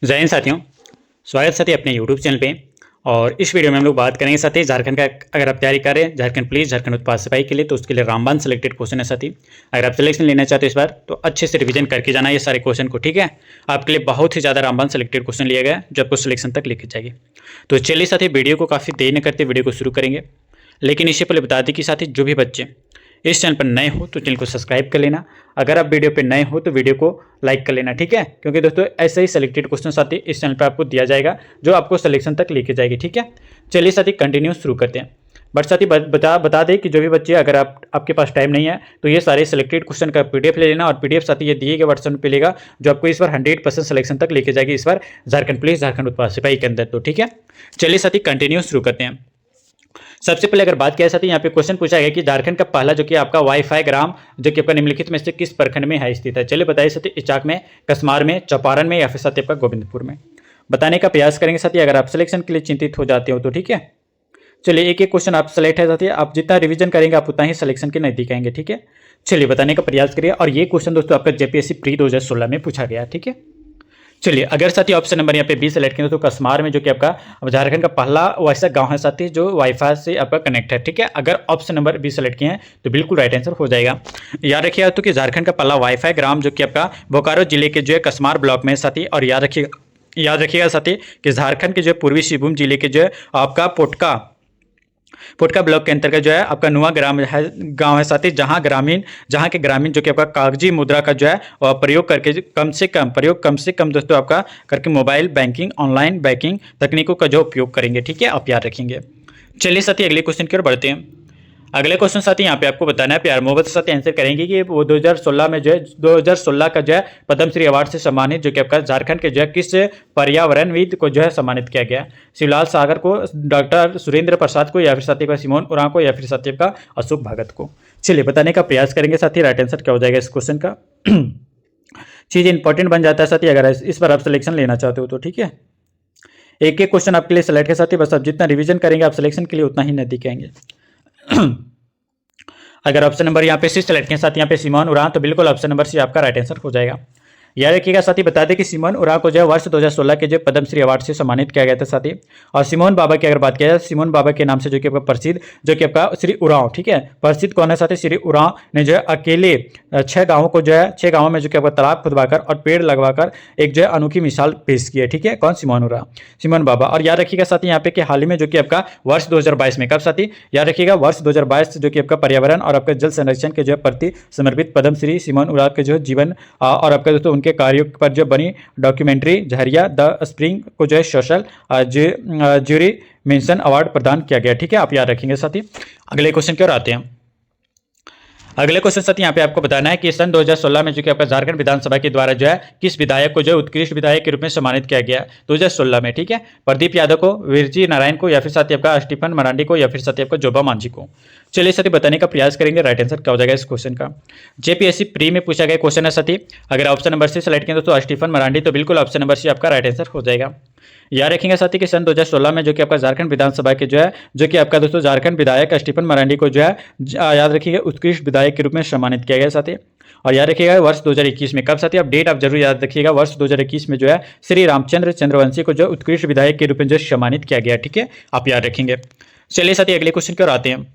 जय हिंद साथियों, स्वागत साथी अपने यूट्यूब चैनल पे। और इस वीडियो में हम लोग बात करेंगे साथी झारखंड का। अगर आप तैयारी कर रहे हैं झारखंड पुलिस, झारखंड उत्पाद सिपाही के लिए, तो उसके लिए रामबाण सेलेक्टेड क्वेश्चन है साथी। अगर आप सिलेक्शन लेना चाहते हो इस बार, तो अच्छे से रिवीजन करके जाना ये सारे क्वेश्चन को, ठीक है। आपके लिए बहुत ही ज़्यादा रामबाण सेलेक्टेड क्वेश्चन लिया गया जो आपको सिलेक्शन तक लेके जाएगी। तो चलिए साथी, वीडियो को काफ़ी देर न करते वीडियो को शुरू करेंगे। लेकिन इससे पहले बता दें कि साथी जो भी बच्चे इस चैनल पर नए हो तो चैनल को सब्सक्राइब कर लेना। अगर आप वीडियो पे नए हो तो वीडियो को लाइक कर लेना, ठीक है। क्योंकि दोस्तों ऐसे ही सेलेक्टेड क्वेश्चन साथी इस चैनल पर आपको दिया जाएगा जो आपको सिलेक्शन तक लेके जाएगी, ठीक है। चलिए साथी कंटिन्यू शुरू करते हैं। बट साथी बता दें कि जो भी बच्चे, अगर आपके पास टाइम नहीं है तो ये सारे सेलेक्टेड क्वेश्चन का पीडीएफ ले लेना। और पीडीएफ साथी ये दिए गए वर्जन पे लेगा जो आपको इस बार 100% सिलेक्शन तक लेके जाएगी इस बार झारखंड पुलिस, झारखंड उत्पाद सिपाही के अंदर, तो ठीक है। चलिए साथी कंटिन्यू शुरू करते हैं। सबसे पहले अगर बात किया जाती है, यहाँ पे क्वेश्चन पूछा गया कि झारखंड का पहला जो कि आपका वाईफाई ग्राम जो कि आपका निम्नलिखित में से किस प्रखंड में है स्थित है। चलिए बताइए साथी, इचाक में, कसमार में, चौपारण में, या फिर साथी आपका गोविंदपुर में। बताने का प्रयास करेंगे साथी। अगर आप सिलेक्शन के लिए चिंतित हो जाते हो तो ठीक है। चलिए एक एक क्वेश्चन आप सेलेक्ट है साथी। आप जितना रिवीजन करेंगे आप उतना ही सिलेक्शन के नजदीक आएंगे, ठीक है। चलिए बताने का प्रयास करिए। और ये क्वेश्चन दोस्तों आपका जेपीएससी प्री 2016 में पूछा गया, ठीक है। चलिए अगर साथी ऑप्शन नंबर यहाँ पे 20 सेलेक्ट करें तो कसमार में जो कि आपका झारखंड का पहला वैसा गांव है साथी जो वाईफाई से आपका कनेक्ट है, ठीक है। अगर ऑप्शन नंबर 20 सेलेक्ट किए हैं तो बिल्कुल राइट आंसर हो जाएगा। याद रखिएगा तो कि झारखंड का पहला वाईफाई ग्राम जो कि आपका बोकारो जिले के जो है कसमार ब्लॉक में है साथी। और याद रखिएगा साथी कि झारखंड के जो पूर्वी सिंहभूम जिले के जो है आपका पोटका ब्लॉक के अंतर्गत जो है आपका नुआ गांव है साथी, जहां के ग्रामीण जो कि आपका कागजी मुद्रा का जो है प्रयोग करके कम से कम दोस्तों आपका करके मोबाइल बैंकिंग, ऑनलाइन बैंकिंग तकनीकों का जो उपयोग करेंगे, ठीक है। आप याद रखेंगे। चलिए साथी अगले क्वेश्चन की ओर बढ़ते हैं। अगले क्वेश्चन साथी यहाँ पे आपको बताना है, प्यार मोहब्बत के साथ आंसर करेंगे कि वो 2016 में जो है 2016 का जो है पद्मश्री अवार्ड से सम्मानित जो कि आपका झारखंड के जो है किस पर्यावरणविद को जो है सम्मानित किया गया। शिवलाल सागर को, डॉक्टर सुरेंद्र प्रसाद को, या फिर साथी का सिमोन उरांव को, या फिर साथी का अशोक भगत को। चलिए बताने का प्रयास करेंगे साथी राइट आंसर क्या हो जाएगा इस क्वेश्चन का। चीज इंपॉर्टेंट बन जाता है साथी अगर इस पर आप सिलेक्शन लेना चाहते हो तो, ठीक है। एक एक क्वेश्चन आपके लिए सेलेक्ट है साथी। बस आप जितना रिवीजन करेंगे आप सिलेक्शन के लिए उतना ही नजदीक आएंगे। अगर ऑप्शन नंबर यहाँ पे सी सेलेक्ट के साथ यहाँ पे सिमोन उरांव, तो बिल्कुल ऑप्शन नंबर सी आपका राइट आंसर हो जाएगा। याद रखिएगा साथी, बता दें कि सिमोन उरांव को जो है वर्ष 2016 के जो पद्मश्री अवार्ड से सम्मानित किया गया था साथी। और सिमोन बाबा की अगर बात किया जाए, सिमोन बाबा के नाम से जो कि आपका प्रसिद्ध जो कि आपका श्री उरांव, ठीक है। प्रसिद्ध कौन है साथी? श्री उरांव ने जो है अकेले 6 गाँवों को जो है 6 गाँवों में जो कि आपका तालाब खुदवाकर और पेड़ लगवाकर एक जो है अनोखी मिसाल पेश की है, ठीक है। कौन? सिमोन उरांव, सिमोन बाबा। और याद रखिएगा साथी यहाँ पे कि हाल ही में जो कि आपका वर्ष 2022 में, कब साथी? याद रखिएगा वर्ष 2022 जो कि आपका पर्यावरण और आपका जल संरक्षण के जो है प्रति समर्पित पद्मश्री सिमोन उरांव के जो जीवन और आपका दोस्तों उनके कार्यों पर बनी डॉक्यूमेंट्री झरिया द स्प्रिंग को जो है सोशल ज्यूरी मेंशन अवार्ड प्रदान किया गया, ठीक है। आप याद रखेंगे साथी। अगले क्वेश्चन की ओर आते हैं। अगले क्वेश्चन साथी यहाँ पे आपको बताना है कि सन 2016 में जो कि आपका झारखंड विधानसभा के द्वारा जो है किस विधायक को जो उत्कृष्ट विधायक के रूप में सम्मानित किया गया 2016 में, ठीक है। प्रदीप यादव को, वीरजी नारायण को, या फिर साथी आपका स्टीफन मरांडी को, या फिर साथी आपका जोबा मांझी को। चलिए साथी बताने का प्रयास करेंगे राइट आंसर क्या हो जाएगा इस क्वेश्चन का। जेपीएससी प्री में पूछा गया क्वेश्चन है साथी। अगर ऑप्शन नंबर सी सेलेक्ट करें दोस्तों स्टीफन मरांडी, तो बिल्कुल ऑप्शन नंबर सी आपका राइट आंसर हो जाएगा। याद रखेंगे साथी कि सन 2016 में जो कि आपका झारखंड विधानसभा के जो कि आपका दोस्तों झारखंड विधायक स्टीफन मरांडी को जो है याद रखिएगा उत्कृष्ट विधायक के रूप में सम्मानित किया गया साथी। और याद रखिएगा वर्ष 2021 में, कब साथी? आप डेट आप जरूर याद रखिएगा। वर्ष 2021 में जो है श्री रामचंद्र चंद्रवंशी को जो उत्कृष्ट विधायक के रूप में जो सम्मानित किया गया, ठीक है। आप याद रखेंगे। चलिए साथी अगले क्वेश्चन की ओर आते हैं।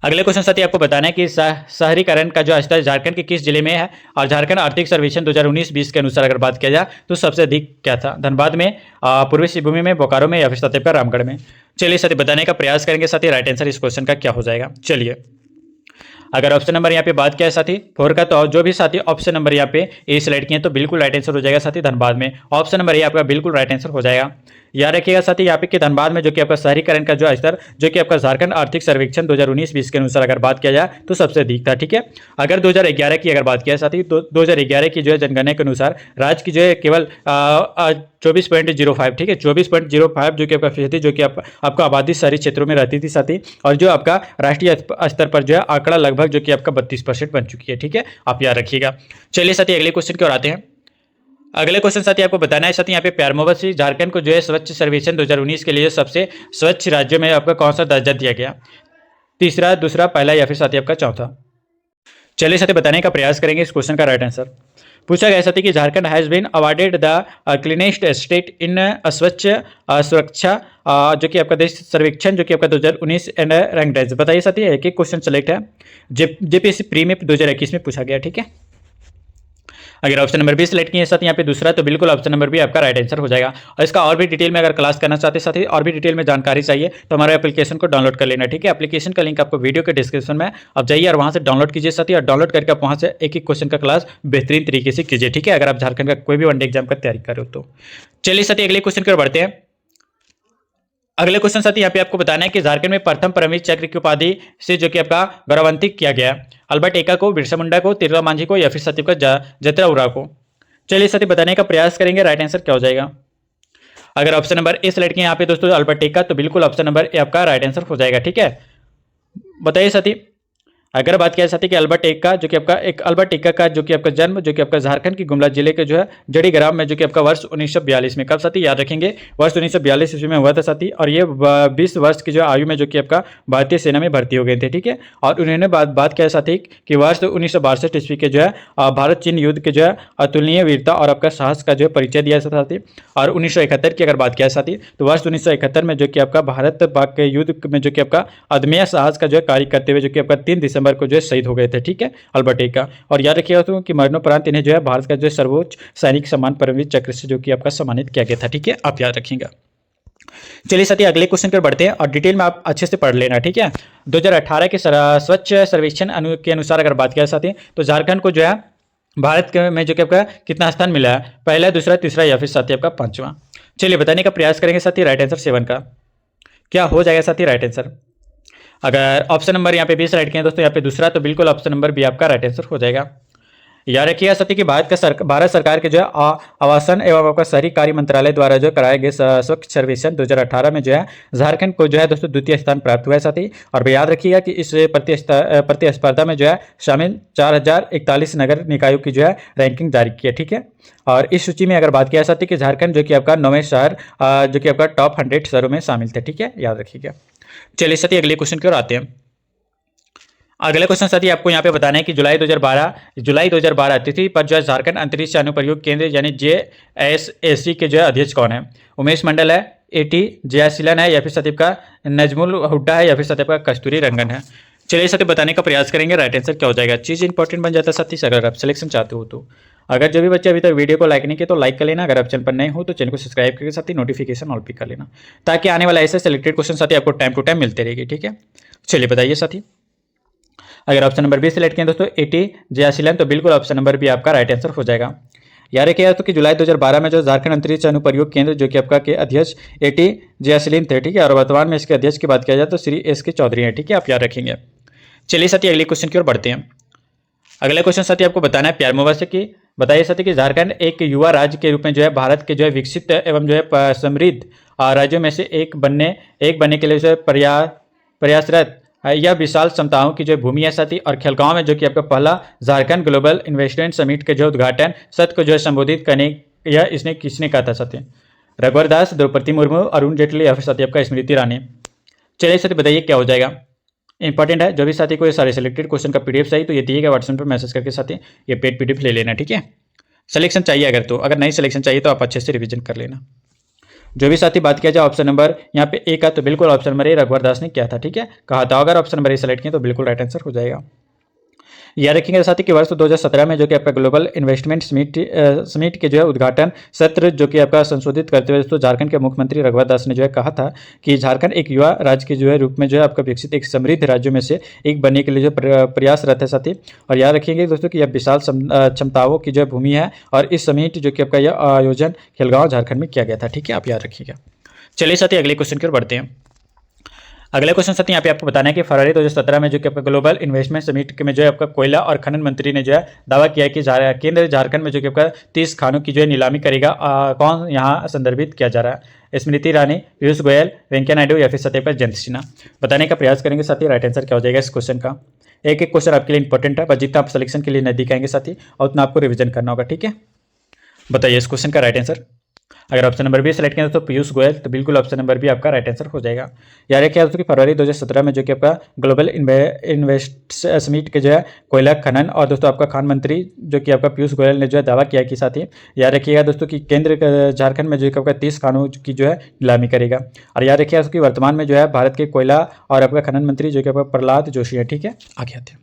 अगले क्वेश्चन साथी आपको बताना है कि शहरीकरण का जो स्तर झारखंड के किस जिले में है। और झारखंड आर्थिक सर्वेक्षण 2019-20 के अनुसार अगर बात किया जाए तो सबसे अधिक क्या था? धनबाद में, पूर्वी सिंहभूम में, बोकारो में, या फिर साथी आपका रामगढ़ में। चलिए साथी बताने का प्रयास करेंगे साथी राइट आंसर इस क्वेश्चन का क्या हो जाएगा। चलिए अगर ऑप्शन नंबर यहाँ पे बात किया है साथी 4 का, तो जो भी साथी ऑप्शन नंबर यहाँ पे ए सिलेक्ट किए तो बिल्कुल राइट आंसर हो जाएगा साथी धनबाद में। ऑप्शन नंबर ए आपका बिल्कुल राइट आंसर हो जाएगा। याद रखिएगा साथी यहाँ पे कि धनबाद में जो कि आपका शहरीकरण का जो स्तर जो कि आपका झारखंड आर्थिक सर्वेक्षण 2019-20 के अनुसार अगर बात किया जाए तो सबसे अधिक था, ठीक है। अगर 2011 की अगर बात किया साथी तो 2011 की जो है जनगणना के अनुसार राज्य की जो है केवल 24.05, ठीक है, 24.05 जो कि आपका फीसदी जो कि आपका आबादी शहरी क्षेत्रों में रहती थी साथी। और जो आपका राष्ट्रीय स्तर पर जो है आंकड़ा लगभग जो कि आपका 32% बन चुकी है, ठीक है। आप याद रखिएगा। चलिए साथी अगले क्वेश्चन की ओर आते हैं। अगले क्वेश्चन साथी आपको बताना है साथी यहाँ पे प्यार मोहब्बत से झारखंड को जो है स्वच्छ सर्वेक्षण 2019 के लिए सबसे स्वच्छ राज्य में आपका कौन सा दर्जा दिया गया? तीसरा, दूसरा, पहला, या फिर साथी आपका चौथा। चलिए साथी बताने का प्रयास करेंगे इस क्वेश्चन का राइट आंसर। पूछा गया साथी कि Jharkhand has been awarded the cleanest state in Swachh Suraksha जो कि आपका देश सर्वेक्षण जो कि आपका 2019 एंड रैंक डाइज। बताइए साथी, एक एक क्वेश्चन सेलेक्ट है, जेपीएससी प्री में 2021 में पूछा गया। ठीक है, अगर ऑप्शन नंबर बी सिलेक्ट किए साथ यहाँ पे दूसरा, तो बिल्कुल ऑप्शन नंबर बी आपका राइट आंसर हो जाएगा। और इसका और भी डिटेल में अगर क्लास करना चाहते हैं साथी, और भी डिटेल में जानकारी चाहिए तो हमारे एप्लीकेशन को डाउनलोड कर लेना। ठीक है, एप्लीकेशन का लिंक आपको वीडियो के डिस्क्रिप्शन में आप जाइए और वहाँ से डाउनलोड कीजिए साथी, और डाउनलोड करके आप वहाँ से एक एक क्वेश्चन का क्लास बेहतरीन तरीके से कीजिए। ठीक है, अगर आप झारखंड का कोई भी वनडे एग्जाम का तैयारी कर रहे हो तो। चलिए साथी अगले क्वेश्चन की ओर बढ़ते हैं। अगले क्वेश्चन साथी यहाँ पे आपको बताना है कि झारखंड में प्रथम परमवीर चक्र की उपाधि से जो कि आपका गौरवान्वित किया गया, अल्बर्ट एक्का को, बिरसा मुंडा को, तिरुला मांझी को, या फिर सत्यव का जतरा उरा को। चलिए साथी बताने का प्रयास करेंगे, राइट आंसर क्या हो जाएगा। अगर ऑप्शन नंबर ए सिलेक्ट किया यहाँ पे दोस्तों अल्बर्ट एक्का, तो बिल्कुल ऑप्शन नंबर ए आपका राइट आंसर हो जाएगा। ठीक है, बताइए साथी, अगर बात किया जाती है कि अल्बर्ट एक्का जो कि आपका अल्बर्ट एक्का का जो कि आपका जन्म जो कि आपका झारखंड की गुमला जिले के जो है जड़ी ग्राम में जो कि आपका वर्ष 1942 में, कब साथी याद रखेंगे, वर्ष 1942 ईस्वी में हुआ था साथी। और ये 20 वर्ष की जो आयु में जो कि आपका भारतीय सेना में भर्ती हो गए थे। ठीक है, और उन्होंने बात किया साथी कि वर्ष 1962 ईस्वी के जो है भारत चीन युद्ध के जो है अतुलनीय वीरता और आपका साहस का जो है परिचय दिया साथी। और 1971 की अगर बात किया साथी, तो वर्ष 1971 में जो कि आपका भारत पाक के युद्ध में जो कि आपका अदम्य साहस का जो है कार्य करते हुए जो कि आपका 3 दिसंबर को जो है शहीद हो गए थे। ठीक है, अल्बर्ट एक्का। और याद रखिएगा तो कि मरणोपरांत इन्हें जो है भारत का जो सर्वोच्च सैनिक सम्मान परमवीर चक्र से जो कि आपका सम्मानित किया गया था। ठीक है, आप याद रखिएगा। चलिए साथी अगले क्वेश्चन पर बढ़ते हैं और डिटेल में आप अच्छे से पढ़ लेना। ठीक है, 2018 के स्वच्छ सर्वेक्षण के अनुसार अगर बात किया साथी, तो झारखंड को जो है भारत में जो कि आपका कितना स्थान मिला है, पहला, दूसरा, तीसरा, या फिर साथी आपका 5वां। चलिए बताने का प्रयास करेंगे साथी, राइट आंसर 7 का क्या हो जाएगा साथी, राइट आंसर। अगर ऑप्शन नंबर यहाँ पे 20 राइट किया दोस्तों यहाँ पे दूसरा, तो बिल्कुल ऑप्शन नंबर बी आपका राइट आंसर हो जाएगा। याद रखिएगा साथी कि भारत सरकार के जो है आवासन एवं आपका शहरी कार्य मंत्रालय द्वारा जो कराए गए स्वच्छ सर्वेक्षण 2018 में जो है झारखंड को जो है दोस्तों द्वितीय स्थान प्राप्त हुआ है साथी। और याद रखिएगा कि इस प्रतिस्पर्धा में जो है शामिल 4041 नगर निकायों की जो है रैंकिंग जारी की है। ठीक है, और इस सूची में अगर बात किया जाती है कि झारखंड जो कि आपका 9वें शहर जो कि आपका टॉप 100 शहरों में शामिल थे। ठीक है, याद रखिएगा। चलिए साथी अगले क्वेश्चन की ओर आते हैं। अगले क्वेश्चन साथी आपको यहाँ पे बताना है कि जुलाई 2012 तिथि पर जो है झारखंड अंतरिक्ष अनुप्रयोग केंद्र यानी JSAC के जो है अध्यक्ष कौन है, उमेश मंडल है, AT जयाशीलन है, या फिर सतीब का नजमुल हुड्डा है, या फिर सतीब का कस्तूरी रंगन है। चलिए साथी बताने का प्रयास करेंगे, राइट आंसर क्या हो जाएगा। चीज़ इंपॉर्टेंट बन जाता है साथी अगर आप सिलेक्शन चाहते हो तो। अगर जो भी बच्चे अभी तक वीडियो को लाइक नहीं किए तो लाइक कर लेना, अगर आप चैनल पर नए हो तो चैनल को सब्सक्राइब करके साथ ही नोटिफिकेशन ऑल पे कर लेना, ताकि आने वाला ऐसे सिलेक्टेड क्वेश्चन साथी आपको टाइम टू टाइम मिलते रहेगी। ठीक है, चलिए बताइए साथी, अगर ऑप्शन नंबर बी सिलेक्ट किया दोस्तों AT जयाशीलन, तो बिल्कुल ऑप्शन नंबर बी आपका राइट आंसर हो जाएगा। याद रखिएगा तो कि जुलाई 2012 में जो झारखंड अंतरिक्ष अनुप्रयोग केंद्र जो कि आपका के अध्यक्ष AT जयाशीलन थे। ठीक है, और वर्तमान में इसके अध्यक्ष की बात किया जाए तो श्री SK चौधरी हैं। ठीक है, आप याद रखेंगे। चलिए साथी अगले क्वेश्चन की ओर बढ़ते हैं। अगले क्वेश्चन साथी आपको बताना है प्यार मोहब्बत से कि बताइए साथी कि झारखंड एक युवा राज्य के रूप में जो है भारत के जो है विकसित एवं जो है समृद्ध राज्यों में से एक बनने के लिए जो है प्रयासरत यह विशाल क्षमताओं की जो भूमि है साथी। और खेलगांव में जो कि आपका पहला झारखंड ग्लोबल इन्वेस्टमेंट समिट के जो उद्घाटन सत्र को जो है संबोधित करने यह इसने किसने कहा था साथी, रघुवर दास, द्रौपदी मुर्मू, अरुण जेटली, या फिर साथी आपका स्मृति ईरानी। चलिए साथी बताइए क्या हो जाएगा। इंपॉर्टेंट है, जो भी साथी को ये सारे सिलेक्टेड क्वेश्चन का PDF चाहिए तो ये दिएगा व्हाट्सएप पर मैसेज करके साथी ये पेड PDF ले लेना। ठीक है, सिलेक्शन चाहिए अगर तो, अगर नहीं सिलेक्शन चाहिए तो आप अच्छे से रिवीजन कर लेना। जो भी साथी बात किया जाए ऑप्शन नंबर यहाँ पे ए का, तो बिल्कुल ऑप्शन नंबर ए रघुवर दास ने किया था। ठीक है, कहा था। अगर ऑप्शन नंबर ए सेलेक्ट किया तो बिल्कुल राइट आंसर हो जाएगा। याद रखेंगे साथी कि वर्ष 2017 में जो कि आपका ग्लोबल इन्वेस्टमेंट समिट के जो है उद्घाटन सत्र जो कि आपका संशोधित करते हुए दोस्तों झारखंड के मुख्यमंत्री रघुवर दास ने जो है कहा था कि झारखंड एक युवा राज्य के जो है रूप में जो है आपका विकसित एक समृद्ध राज्यों में से एक बनने के लिए जो प्रयासरत है साथी। और याद रखेंगे दोस्तों कि यह विशाल क्षमताओं की जो भूमि है और इस समिट जो कि आपका यह आयोजन खेलगांव झारखंड में किया गया था। ठीक है, आप याद रखिएगा। चलिए साथी अगले क्वेश्चन की ओर बढ़ते हैं। अगले क्वेश्चन साथी यहाँ पे आपको बताना है कि फरवरी 2017 में जो कि आपका ग्लोबल इन्वेस्टमेंट समिट में जो है आपका कोयला और खनन मंत्री ने जो है दावा किया कि केंद्र झारखंड में जो कि आपका 30 खानों की जो है नीलामी करेगा। कौन यहाँ संदर्भित किया जा रहा है, स्मृति ईरानी, पीयूष गोयल, वेंकैया नायडू, या फिर सत्यपाल जयंत सिन्हा। बताने का प्रयास करेंगे साथी, राइट आंसर क्या हो जाएगा इस क्वेश्चन का। एक एक क्वेश्चन आपके लिए इंपॉर्टेंट है, पर जितना आप सिलेक्शन के लिए नजदीक आएंगे साथी और उतना आपको रिविजन करना होगा। ठीक है, बताइए इस क्वेश्चन का राइट आंसर। अगर ऑप्शन नंबर बी सेलेक्ट करें दोस्तों पीयूष गोयल, तो बिल्कुल ऑप्शन नंबर बी आपका राइट आंसर हो जाएगा। याद रखिए दोस्तों कि फरवरी 2017 में जो कि आपका ग्लोबल इन्वेस्ट समिट के जो है कोयला खनन और दोस्तों आपका खान मंत्री जो कि आपका पीयूष गोयल ने जो है दावा किया कि साथ ही याद रखिएगा दोस्तों कि केंद्र झारखंड में जो कि आपका 30 खानों की जो है नीलामी करेगा। और याद रखिएगा दोस्तों कि वर्तमान में जो है भारत के कोयला और आपका खनन मंत्री जो कि आपका प्रहलाद जोशी है। ठीक है, आगे आते हैं।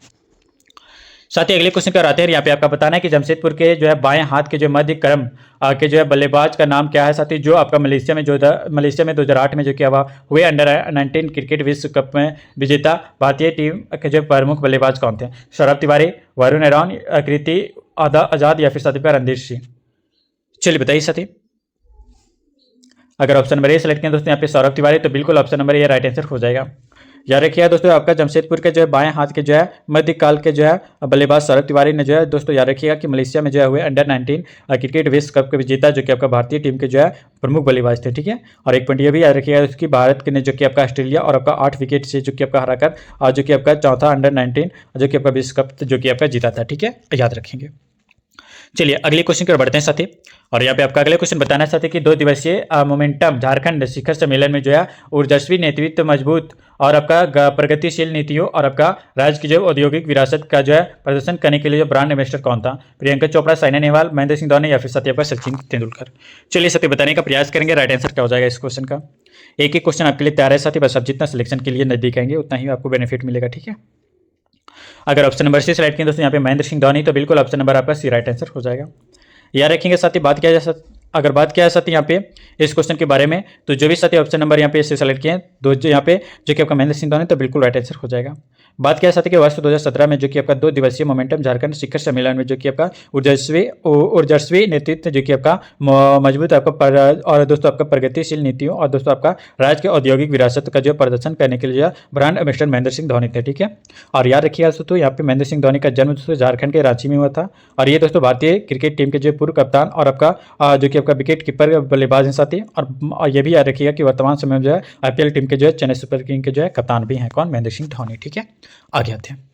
साथ ही अगले क्वेश्चन पर आते हैं। यहाँ पे आपका बताना है कि जमशेदपुर के जो है बाएं हाथ के जो मध्य क्रम के जो है बल्लेबाज का नाम क्या है। साथ ही जो आपका मलेशिया में 2008 में जो कि हुए अंडर 19 क्रिकेट विश्व कप में विजेता भारतीय टीम के जो प्रमुख बल्लेबाज कौन थे? सौरभ तिवारी, वरुण एरॉन, कृति आजाद या फिर साथी रणधीर सिंह। चलिए बताइए साथी। अगर ऑप्शन नंबर ए सेलेक्ट करें दोस्तों यहाँ पे सौरभ तिवारी, तो बिल्कुल option number A right answer हो जाएगा। याद रखिएगा दोस्तों आपका जमशेदपुर के जो है बाएं हाथ के जो है मध्यकाल के जो है बल्लेबाज सौरभ तिवारी ने जो है दोस्तों याद रखिएगा कि मलेशिया में जो है हुए अंडर 19 क्रिकेट विश्व कप के विजेता जो कि आपका भारतीय टीम के जो है प्रमुख बल्लेबाज थे। ठीक है, और एक पॉइंट ये भी याद रखिएगा कि भारत ने जो कि आपका ऑस्ट्रेलिया और आपका 8 विकेट से जो कि आपका हराकर जो कि आपका चौथा अंडर 19 जो कि आपका विश्व कप जो कि आपका जीता था। ठीक है, याद रखेंगे। चलिए अगले क्वेश्चन की ओर बढ़ते हैं साथी। और यहाँ पे आपका अगले क्वेश्चन बताना है साथी कि 2 दिवसीय मोमेंटम झारखंड शिखर सम्मेलन में जो है ऊर्जस्वी नेतृत्व, मजबूत और आपका प्रगतिशील नीतियों और आपका राज्य की जो औद्योगिक विरासत का जो है प्रदर्शन करने के लिए जो ब्रांड एम्बेसडर कौन था? प्रियंका चोपड़ा, साइना नेहवाल, महेंद्र सिंह धोनी या फिर साथी आपका सचिन तेंदुलकर। चलिए साथी बताने का प्रयास करेंगे राइट आंसर क्या हो जाएगा इस क्वेश्चन का। एक एक क्वेश्चन आपके लिए तैयार है साथी, बस आप जितना सिलेक्शन के लिए नजदीक आएंगे उतना ही आपको बेनिफिट मिलेगा। ठीक है, अगर ऑप्शन नंबर सी सेलेक्ट करें दोस्तों यहाँ पे महेंद्र सिंह धोनी, तो बिल्कुल ऑप्शन नंबर आपका सी राइट आंसर हो जाएगा। याद रखेंगे साथी बात किया जाए अगर बात किया साथी यहाँ पे इस क्वेश्चन के बारे में, तो जो भी साथी ऑप्शन नंबर यहाँ पे सेलेक्ट किए दो यहाँ पे जो कि आपका महेंद्र सिंह धोनी, तो बिल्कुल राइट आंसर हो जाएगा। बात किया साथी कि वर्ष 2017 में जो कि आपका 2 दिवसीय मोमेंटम झारखंड शिखर सम्मेलन में जो कि आपका ऊर्जस्वी नेतृत्व जो कि आपका मजबूत आपका और दोस्तों आपका प्रगतिशील नीतियों और दोस्तों आपका राज्य के औद्योगिक विरासत का जो प्रदर्शन करने के लिए ब्रांड एम्बेसडर महेंद्र सिंह धोनी थे। ठीक है, और याद रखिएगा दोस्तों यहाँ पे महेंद्र सिंह धोनी का जन्म दोस्तों झारखंड के रांची में हुआ था। और ये दोस्तों भारतीय क्रिकेट टीम के जो पूर्व कप्तान और आपका जो कि आपका विकेट कीपर बल्लेबाज हैं साथी। और ये भी याद रखिएगा कि वर्तमान समय में जो है IPL टीम के जो है चेन्नई सुपर किंग के जो है कप्तान भी हैं कौन? महेंद्र सिंह धोनी। ठीक है, आगे आते हैं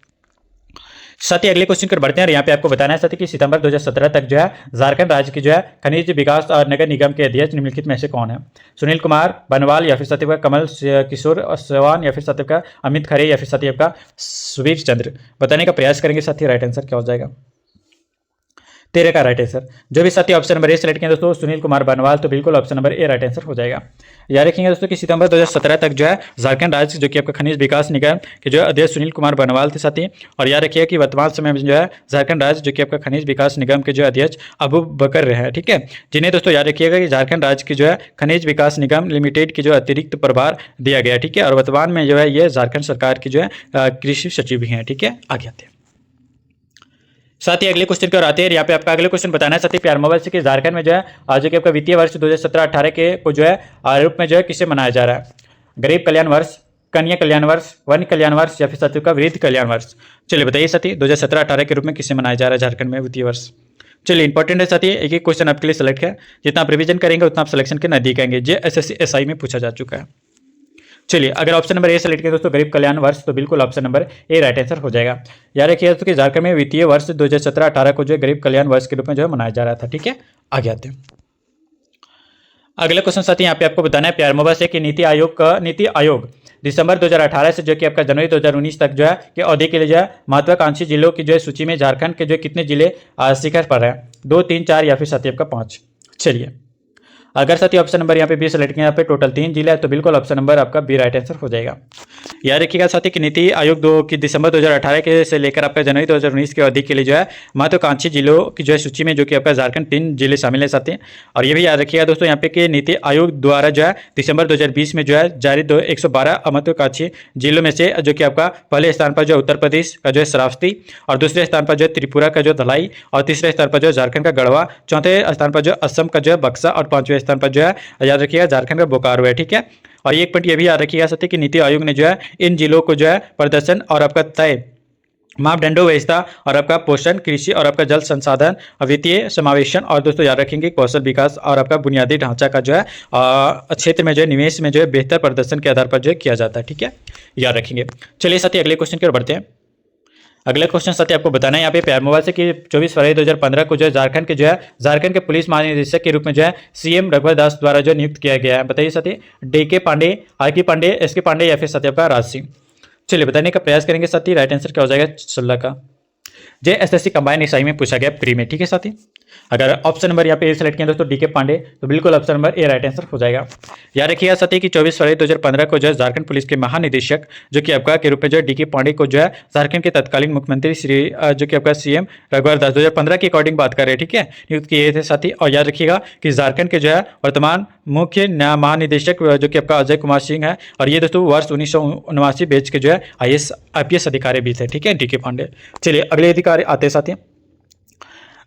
साथी अगले क्वेश्चन पर बढ़ते हैं। यहाँ पे आपको बताना है साथी कि सितंबर 2017 तक जो है झारखंड राज्य की जो है खनिज विकास और नगर निगम के अध्यक्ष निम्नलिखित में से कौन है? सुनील कुमार बनवाल या फिर साथी का कमल किशोर चौहान या फिर साथी का अमित खरे या फिर साथी आपका सुबीर चंद्र। बताने का प्रयास करेंगे साथी राइट आंसर क्या हो जाएगा। 13 का राइट आंसर। जो भी साथी ऑप्शन नंबर ए सेलेक्ट किया दोस्तों सुनील कुमार बनवाल, तो बिल्कुल option number A right answer हो जाएगा। याद रखेंगे दोस्तों कि सितंबर 2017 तक जो है झारखंड राज्य जो कि आपका खनिज विकास निगम के जो अध्यक्ष सुनील कुमार बनवाल थे साथी। और याद रखिएगा कि वर्तमान समय में जो है झारखंड राज्य जो कि आपका खनिज विकास निगम के जो अध्यक्ष अबू बकर रहे हैं। ठीक है, जिन्हें दोस्तों याद रखिएगा कि झारखंड राज्य की जो है खनिज विकास निगम लिमिटेड की जो अतिरिक्त प्रभार दिया गया। ठीक है, और वर्तमान में जो है ये झारखंड सरकार की जो है कृषि सचिव भी हैं। ठीक है, आगे आते हैं साथ ही अगले क्वेश्चन की ओर आते हैं। यहाँ पे आपका अगले क्वेश्चन बताना है साथी प्यार मोबाइल से कि झारखंड में जो है आज के आपका वित्तीय वर्ष 2017-18 के को जो है रूप में जो है किसे मनाया जा रहा है? गरीब कल्याण वर्ष, कन्या कल्याण वर्ष, वन कल्याण वर्ष या फिर साथियों का वृद्ध कल्याण वर्ष। चलिए बताइए साथी 2017-18 के रूप में किसे मनाया जा रहा है झारखंड में वित्तीय वर्ष। चलिए इंपॉर्टेंट है साथी, एक एक क्वेश्चन आपके लिए सेलेक्ट है, जितना आप रिवीजन करेंगे उतना आप सिलेक्शन के नजदीक आएंगे। जे SSC SI में पूछा जा चुका है। चलिए अगर ऑप्शन नंबर ए सेलेक्ट करें दोस्तों गरीब कल्याण वर्ष, तो बिल्कुल option number A right answer हो जाएगा। याद रखिए दोस्तों कि झारखंड में वित्तीय वर्ष 2017-18 को जो गरीब कल्याण वर्ष के रूप में जो है मनाया जा रहा था। ठीक है, आगे आते हैं अगला क्वेश्चन साथी। यहाँ पे आपको बताना है प्यार मोबाइल से कि नीति आयोग दिसंबर 2018 से जो कि आपका जनवरी 2019 तक जो है कि अवधि के लिए जो है महत्वाकांक्षी जिलों की जो है सूची में झारखंड के जो कितने जिले शिखर पर हैं? 2, 3, 4 या फिर साथी आपका 5। चलिए अगर साथी ऑप्शन नंबर यहाँ पे बी सेलेक्ट किया, यहाँ पे टोटल 3 जिला है, तो बिल्कुल ऑप्शन नंबर आपका बी राइट आंसर हो जाएगा। याद रखिएगा साथी कि नीति आयोग की दिसंबर 2018 के से लेकर आपका जनवरी 2019 के अवधि के लिए जो है महत्वाकांक्षी जिलों की जो है सूची में जो कि आपका झारखंड 3 जिले शामिल है साथी। और ये भी याद रखिएगा दोस्तों यहाँ पे कि नीति आयोग द्वारा जो है दिसंबर 2020 में जो है जारी 112 महत्वाकांक्षी जिलों में से जो कि आपका पहले स्थान पर जो उत्तर प्रदेश का जो है श्रावस्ती, और दूसरे स्थान पर जो है त्रिपुरा का जो धलाई, और तीसरे स्थान पर जो है झारखंड का गढ़वा, चौथे स्थान पर जो असम का जो है बक्सा, और 5वें स्थान पर जो है याद रखिएगा झारखंड का बोकारो है। ठीक है, और एक पॉइंट ये भी याद रखिएगा साथी कि नीति आयोग ने जो है इन जिलों को जो है प्रदर्शन और आपका तय मापदंडों व्यवस्था और आपका पोषण, कृषि और आपका जल संसाधन, वित्तीय समावेशन और दोस्तों याद रखेंगे कौशल विकास और आपका बुनियादी ढांचा का जो है क्षेत्र में जो है निवेश में जो है बेहतर प्रदर्शन के आधार पर जो है किया जाता है। ठीक है, याद रखेंगे। चलिए साथी अगले क्वेश्चन की ओर बढ़ते हैं। अगला क्वेश्चन साथी आपको बताना है यहाँ पे प्यार मोबाइल से कि 24 फरवरी 2015 को जो है झारखंड के पुलिस महानिदेशक के रूप में जो है सीएम रघुवर दास द्वारा जो नियुक्त किया गया है। बताइए साथी, DK Pandey, RK Pandey, SK Pandey या फिर साथी आपका राज सिंह। चलिए बताने का प्रयास करेंगे साथी। राइट आंसर क्या हो जाएगा 16 का। JSSC कंबाइंड एसआई में पूछा गया प्री में। ठीक है साथी, अगर ऑप्शन नंबर यहाँ पे ए सेलेक्ट किया दोस्तों DK पांडे, तो बिल्कुल option number A right answer हो जाएगा। याद रखिएगा साथी कि 24 फरवरी 2015 को जो है झारखंड पुलिस के महानिदेशक जो कि आपका के रूप में जो है DK पांडे को जो है झारखंड के तत्कालीन मुख्यमंत्री श्री जो कि आपका CM रघुवर दास 2015 के अकॉर्डिंग बात कर रहे हैं। ठीक है, नियुक्त किए थे साथी। और याद रखिएगा कि झारखंड के जो है वर्तमान मुख्य महानिदेशक जो कि आपका अजय कुमार सिंह है, और ये दोस्तों वर्ष 1979 बैच के जो है IPS अधिकारी भी थे। ठीक है, DK पांडे। चलिए अगले अधिकारी आते हैं साथी।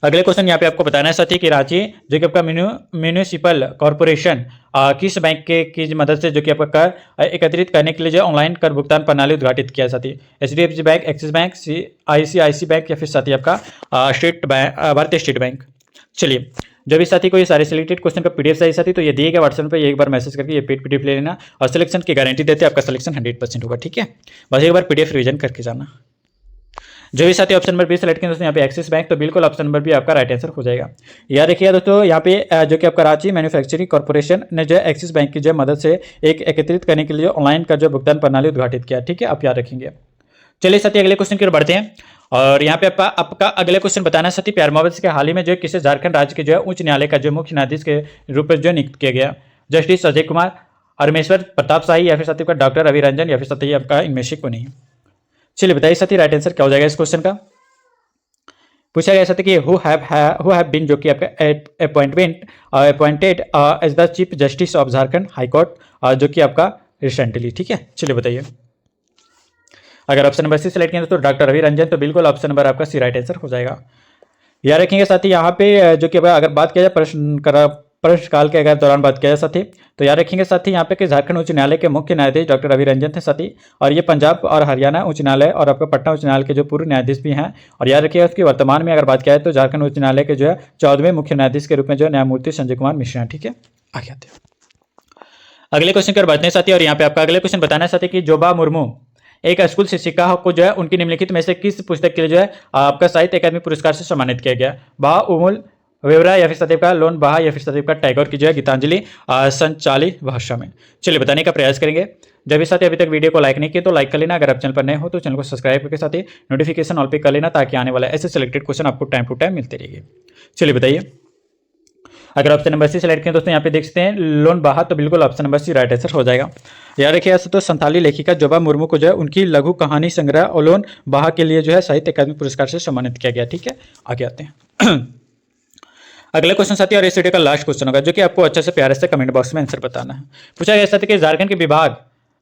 अगले क्वेश्चन यहाँ पे आपको बताना है साथी कि रांची जो कि आपका म्यूनिसिपल कॉर्पोरेशन किस बैंक के की मदद से जो कि आपका कर एकत्रित करने के लिए जो ऑनलाइन कर भुगतान प्रणाली उद्घाटित किया साथी। HDFC bank, axis bank, ICICI bank या फिर साथी आपका स्टेट बैंक, भारतीय स्टेट बैंक। चलिए जब इस साथी को ये सारे सिलेक्टेड क्वेश्चन का PDF चाहिए साथी, तो ये दिए गए व्हाट्सएप पे एक बार मैसेज करके ये पेड PDF ले लेना, और सिलेक्शन की गारंटी देते हैं आपका सिलेक्शन 100% होगा। ठीक है, बस एक बार PDF रिवीजन करके जाना। जो भी साथी ऑप्शन नंबर बी सेलेक्ट किया दोस्तों यहाँ पे एक्सिस बैंक, तो बिल्कुल ऑप्शन नंबर बी आपका राइट आंसर हो जाएगा। याद रखिए दोस्तों यहाँ पे जो कि आपका रांची मैन्युफैक्चरिंग कॉर्पोरेशन ने जो एक्सिस बैंक की जो मदद से एक एकत्रित करने के लिए ऑनलाइन का जो भुगतान प्रणाली उद्घाटित किया। ठीक है, आप याद रखेंगे। चलिए साथी अगले क्वेश्चन की ओर बढ़ते हैं, और यहाँ पे आपका अगले क्वेश्चन बताना साथी प्यार मोबाइल के हाल ही में जो किसे झारखंड राज्य के जो है उच्च न्यायालय का जो मुख्य न्यायाधीश के रूप में जो नियुक्त किया गया। जस्टिस अजय कुमार, अरमेश्वर प्रताप शाही या फिर साथी आपका डॉक्टर रवि रंजन या फिर साथी आपका इनमें से कोई नहीं। चलिए बताइए साथी राइट आंसर क्या हो जाएगा इस क्वेश्चन का। पूछा गया साथी कि हु हैव बीन जो कि आपका appointed as the chief justice of Jharkhand high court जो कि आपका रिसेंटली। ठीक है, चलिए बताइए। अगर ऑप्शन नंबर सी सेलेक्ट किया तो डॉक्टर रवि रंजन, तो बिल्कुल ऑप्शन नंबर आपका सी राइट आंसर हो जाएगा। याद रखेंगे साथी यहाँ पे जो कि अगर बात किया जाए प्रश्नकाल के अगर दौरान बात किया जाए साथी, तो याद रखेंगे साथी यहाँ पे कि झारखंड उच्च न्यायालय के मुख्य न्यायाधीश डॉक्टर रवि रंजन थे साथी, और ये पंजाब और हरियाणा उच्च न्यायालय और आपका पटना उच्च न्यायालय के जो पूर्व न्यायाधीश भी हैं। और याद रखिएगा उसकी वर्तमान में अगर बात किया जाए तो झारखंड उच्च न्यायालय के जो है 14वें मुख्य न्यायाधीश के रूप में जो न्यायमूर्ति संजय कुमार मिश्रा हैं। ठीक है, आगे आते हैं अगले क्वेश्चन की ओर बढ़ते हैं साथी, और यहाँ पे आपका अगले क्वेश्चन बताना है साथी कि जोबा मुर्मू एक स्कूल शिक्षिका को जो है उनकी निम्नलिखित में से किस पुस्तक के लिए जो है आपका साहित्य अकादमी पुरस्कार से सम्मानित किया गया। बहा उमुल वेवरा या फिर सदैव का लोन बहा या फिर सदैव का टैगोर की जो है गीतांजलि संचाली भाषा में। चलिए बताने का प्रयास करेंगे। जब इस साथ अभी तक वीडियो को लाइक नहीं किया तो लाइक कर लेना। अगर आप चैनल पर नए हो तो चैनल को सब्सक्राइब करके साथ ही नोटिफिकेशन ऑल पे कर लेना, ताकि आने वाला ऐसे सिलेक्टेड क्वेश्चन आपको टाइम टू टाइम मिलते रहेंगे। चलिए बताइए। अगर ऑप्शन नंबर सी सेलेक्ट करें दोस्तों यहाँ पे देख सकते हैं लोन बहा, तो बिल्कुल option number C right answer हो जाएगा। याद रखिए ऐसा तो संथाली लेखिका जोबा मुर्मू को जो है उनकी लघु कहानी संग्रह और लोन बहा के लिए जो है साहित्य अकादमी पुरस्कार से सम्मानित किया गया। ठीक है, आगे आते हैं अगला क्वेश्चन साथी, और इस वीडियो का लास्ट क्वेश्चन होगा जो कि आपको अच्छे से प्यारे से कमेंट बॉक्स में आंसर बताना है। पूछा गया साथी कि झारखंड के विभाग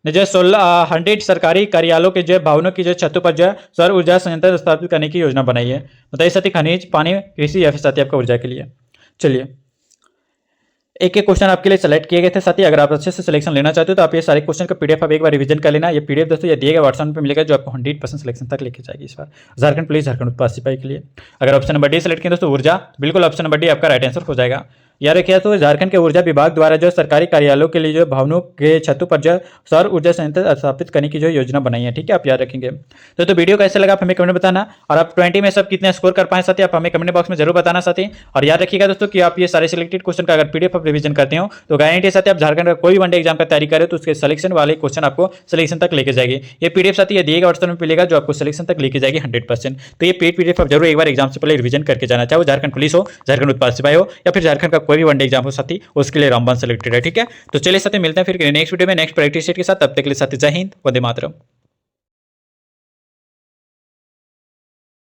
ने जो 1600 सरकारी कार्यालयों के जो भवनों की जो छतों पर जो सौर ऊर्जा संयंत्र स्थापित करने की योजना बनाई है। बताइए साथी खनिज, पानी, कृषि या फिर साथी आपका ऊर्जा के लिए। चलिए एक एक क्वेश्चन आपके लिए सेलेक्ट किए गए थे साथी। अगर आप अच्छे से सिलेक्शन लेना चाहते हो तो आप ये सारे क्वेश्चन का PDF आप एक बार रिवीजन कर लेना। ये PDF दोस्तों ये दिए गए व्हाट्सएप पे मिलेगा, जो आपको 100% सिलेक्शन तक लेके जाएगी इस बार झारखंड पुलिस झारखंड उत्पाद सिपाही के लिए। अगर ऑप्शन नंबर डी सेलेक्ट किया दोस्तों ऊर्जा, बिल्कुल ऑप्शन नंबर डी आपका राइट आंसर हो जाएगा। याद रखिए तो झारखंड के ऊर्जा विभाग द्वारा जो सरकारी कार्यालयों के लिए जो भवनों के छतों पर जो सौर ऊर्जा संयंत्र स्थापित करने की जो योजना बनाई है। ठीक है, आप याद रखेंगे। तो वीडियो कैसे लगा आप हमें कमेंट बताना, और आप 20 में सब कितने स्कोर कर पाए साथी आप हमें कमेंट बॉक्स में जरूर बताना साथी। और याद रखिएगा दोस्तों कि आप ये सारे सिलेक्टेड क्वेश्चन का अगर PDF आप रिवीजन करते हो तो गारंटी साथी आप झारखंड का कोई भी वनडे एग्जाम का तैयारी करें तो उसके सिलेक्शन वाले क्वेश्चन आपको सिलेक्शन तक लेके जाएगी। ये PDF साथी ये दिएगा व्हाट्सएप में मिलेगा, जो आपको सिलेक्शन तक लेके जाएगी 100%। तो ये पेड PDF आप जरूर एक बार एग्जाम से पहले रिवीजन करके जाना, चाहे वो झारखंड पुलिस हो, झारखंड उत्पाद सिपाही हो या फिर झारखंड का कोई भी वनडे एग्जाम हो साथी, उसके लिए रामबन सेलेक्टेड है। ठीक है, तो चलिए साथी मिलते हैं फिर नेक्स्ट वीडियो में नेक्स्ट प्रैक्टिस सेट के साथ। तब तक के लिए साथी जय हिंद, वंदे मातरम।